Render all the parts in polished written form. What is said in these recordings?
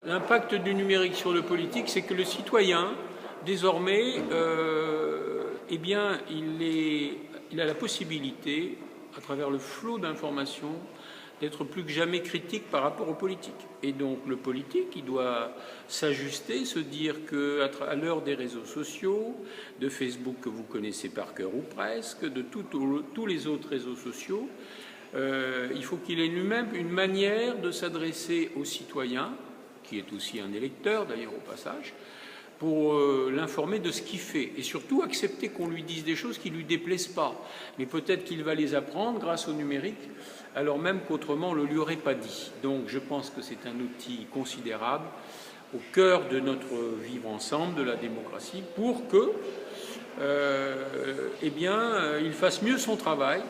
L'impact du numérique sur le politique, c'est que le citoyen, désormais, eh bien, il a la possibilité, à travers le flot d'informations, d'être plus que jamais critique par rapport aux politiques. Et donc le politique, il doit s'ajuster, se dire qu'à l'heure des réseaux sociaux, de Facebook que vous connaissez par cœur ou presque, de tous les autres réseaux sociaux, il faut qu'il ait lui-même une manière de s'adresser aux citoyens, qui est aussi un électeur d'ailleurs au passage, pour l'informer de ce qu'il fait et surtout accepter qu'on lui dise des choses qui ne lui déplaisent pas. Mais peut-être qu'il va les apprendre grâce au numérique, alors même qu'autrement on ne lui aurait pas dit. Donc je pense que c'est un outil considérable au cœur de notre vivre ensemble, de la démocratie, pour que eh bien, il fasse mieux son travail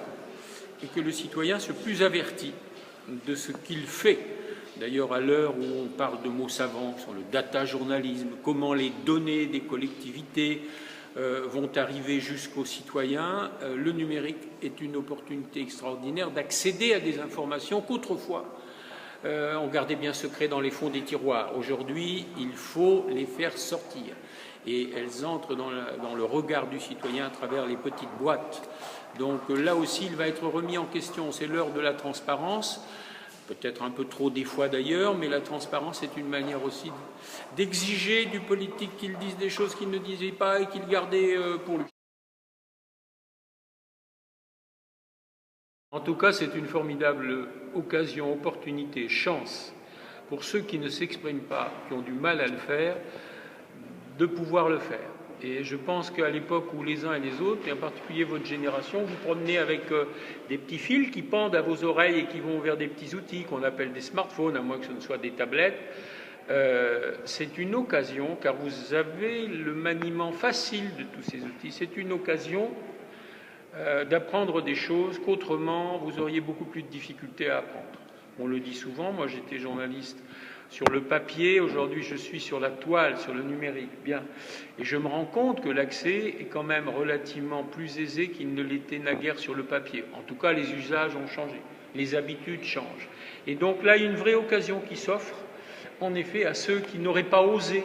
et que le citoyen soit plus averti de ce qu'il fait. D'ailleurs, à l'heure où on parle de mots savants sur le data journalisme, comment les données des collectivités vont arriver jusqu'aux citoyens, le numérique est une opportunité extraordinaire d'accéder à des informations qu'autrefois on gardait bien secret dans les fonds des tiroirs. Aujourd'hui, il faut les faire sortir. Et elles entrent dans le regard du citoyen à travers les petites boîtes. Donc là aussi, il va être remis en question. C'est l'heure de la transparence. Peut-être un peu trop des fois d'ailleurs, mais la transparence est une manière aussi d'exiger du politique qu'il dise des choses qu'il ne disait pas et qu'il gardait pour lui. En tout cas, c'est une formidable occasion, opportunité, chance pour ceux qui ne s'expriment pas, qui ont du mal à le faire, de pouvoir le faire. Et je pense qu'à l'époque où les uns et les autres, et en particulier votre génération, vous promenez avec des petits fils qui pendent à vos oreilles et qui vont vers des petits outils qu'on appelle des smartphones, à moins que ce ne soit des tablettes, c'est une occasion, car vous avez le maniement facile de tous ces outils, c'est une occasion d'apprendre des choses qu'autrement vous auriez beaucoup plus de difficultés à apprendre. On le dit souvent, moi j'étais journaliste sur le papier, aujourd'hui je suis sur la toile, sur le numérique, bien. Et je me rends compte que l'accès est quand même relativement plus aisé qu'il ne l'était naguère sur le papier. En tout cas, les usages ont changé, les habitudes changent. Et donc là, il y a une vraie occasion qui s'offre, en effet, à ceux qui n'auraient pas osé,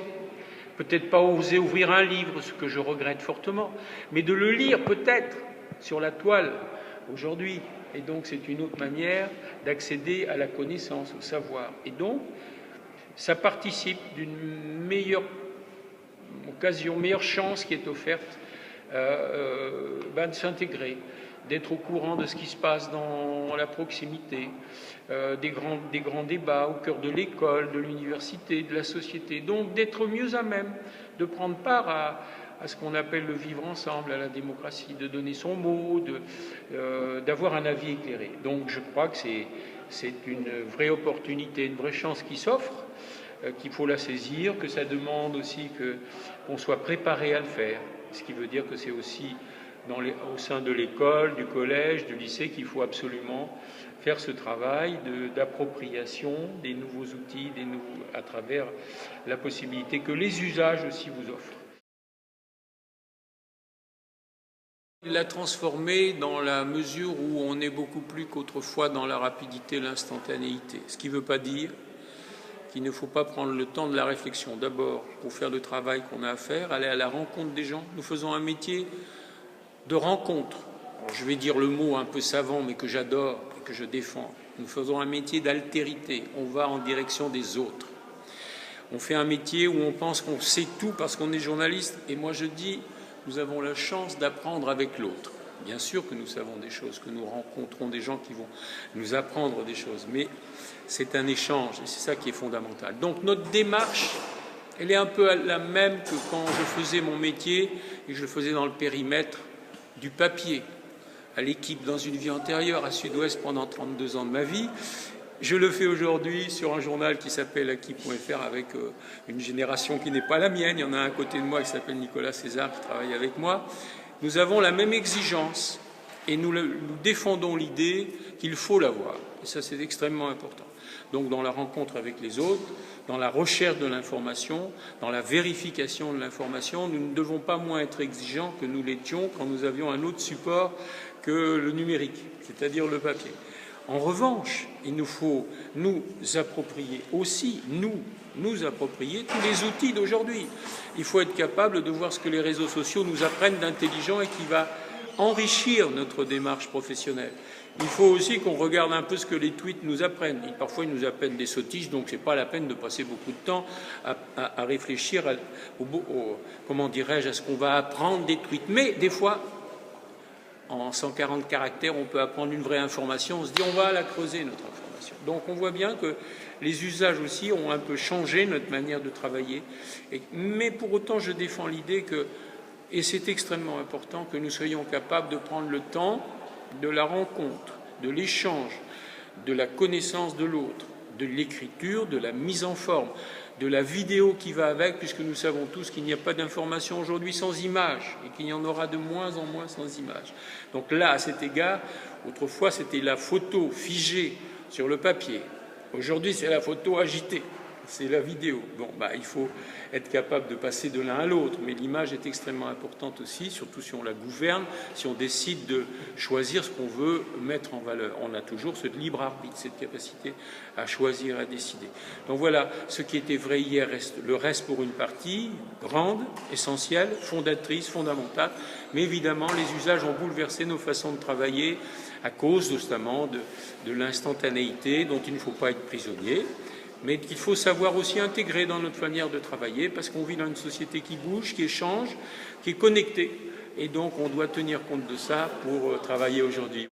peut-être pas osé ouvrir un livre, ce que je regrette fortement, mais de le lire peut-être sur la toile aujourd'hui. Et donc c'est une autre manière d'accéder à la connaissance, au savoir. Et donc, ça participe d'une meilleure occasion, meilleure chance qui est offerte de s'intégrer, d'être au courant de ce qui se passe dans la proximité, des grands débats au cœur de l'école, de l'université, de la société. Donc d'être mieux à même de prendre part à ce qu'on appelle le vivre ensemble, à la démocratie, de donner son mot, d'avoir un avis éclairé. Donc je crois que c'est une vraie opportunité, une vraie chance qui s'offre, qu'il faut la saisir, que ça demande aussi qu'on soit préparé à le faire. Ce qui veut dire que c'est aussi au sein de l'école, du collège, du lycée, qu'il faut absolument faire ce travail d'appropriation des nouveaux outils, à travers la possibilité que les usages aussi vous offrent. Il l'a transformé dans la mesure où on est beaucoup plus qu'autrefois dans la rapidité, l'instantanéité. Ce qui ne veut pas dire qu'il ne faut pas prendre le temps de la réflexion. D'abord, pour faire le travail qu'on a à faire, aller à la rencontre des gens. Nous faisons un métier de rencontre. Alors, je vais dire le mot un peu savant, mais que j'adore et que je défends. Nous faisons un métier d'altérité. On va en direction des autres. On fait un métier où on pense qu'on sait tout parce qu'on est journaliste. Et moi, je dis, nous avons la chance d'apprendre avec l'autre. Bien sûr que nous savons des choses, que nous rencontrons des gens qui vont nous apprendre des choses, mais c'est un échange et c'est ça qui est fondamental. Donc notre démarche, elle est un peu la même que quand je faisais mon métier et que je le faisais dans le périmètre du papier, à l'Équipe dans une vie antérieure, à Sud-Ouest pendant 32 ans de ma vie. Je le fais aujourd'hui sur un journal qui s'appelle Aki.fr avec une génération qui n'est pas la mienne. Il y en a un à côté de moi qui s'appelle Nicolas César qui travaille avec moi. Nous avons la même exigence et nous défendons l'idée qu'il faut l'avoir. Et ça, c'est extrêmement important. Donc dans la rencontre avec les autres, dans la recherche de l'information, dans la vérification de l'information, nous ne devons pas moins être exigeants que nous l'étions quand nous avions un autre support que le numérique, c'est-à-dire le papier. En revanche, il nous faut nous approprier aussi, nous approprier tous les outils d'aujourd'hui. Il faut être capable de voir ce que les réseaux sociaux nous apprennent d'intelligent et qui va enrichir notre démarche professionnelle. Il faut aussi qu'on regarde un peu ce que les tweets nous apprennent. Parfois, ils nous apprennent des sottises, donc ce n'est pas la peine de passer beaucoup de temps à réfléchir comment dirais-je, à ce qu'on va apprendre des tweets. Mais des fois, en 140 caractères, on peut apprendre une vraie information. On se dit, on va la creuser, notre information. Donc, on voit bien que les usages aussi ont un peu changé notre manière de travailler. Mais pour autant, je défends l'idée que, et c'est extrêmement important, que nous soyons capables de prendre le temps de la rencontre, de l'échange, de la connaissance de l'autre, de l'écriture, de la mise en forme, de la vidéo qui va avec, puisque nous savons tous qu'il n'y a pas d'information aujourd'hui sans image et qu'il y en aura de moins en moins sans image. Donc là, à cet égard, autrefois, c'était la photo figée sur le papier. Aujourd'hui, c'est la photo agitée. C'est la vidéo. Bon, il faut être capable de passer de l'un à l'autre, mais l'image est extrêmement importante aussi, surtout si on la gouverne, si on décide de choisir ce qu'on veut mettre en valeur. On a toujours ce libre arbitre, cette capacité à choisir, à décider. Donc voilà, ce qui était vrai hier le reste pour une partie grande, essentielle, fondatrice, fondamentale, mais évidemment, les usages ont bouleversé nos façons de travailler à cause notamment de l'instantanéité dont il ne faut pas être prisonnier, mais qu'il faut savoir aussi intégrer dans notre manière de travailler, parce qu'on vit dans une société qui bouge, qui échange, qui est connectée, et donc on doit tenir compte de ça pour travailler aujourd'hui.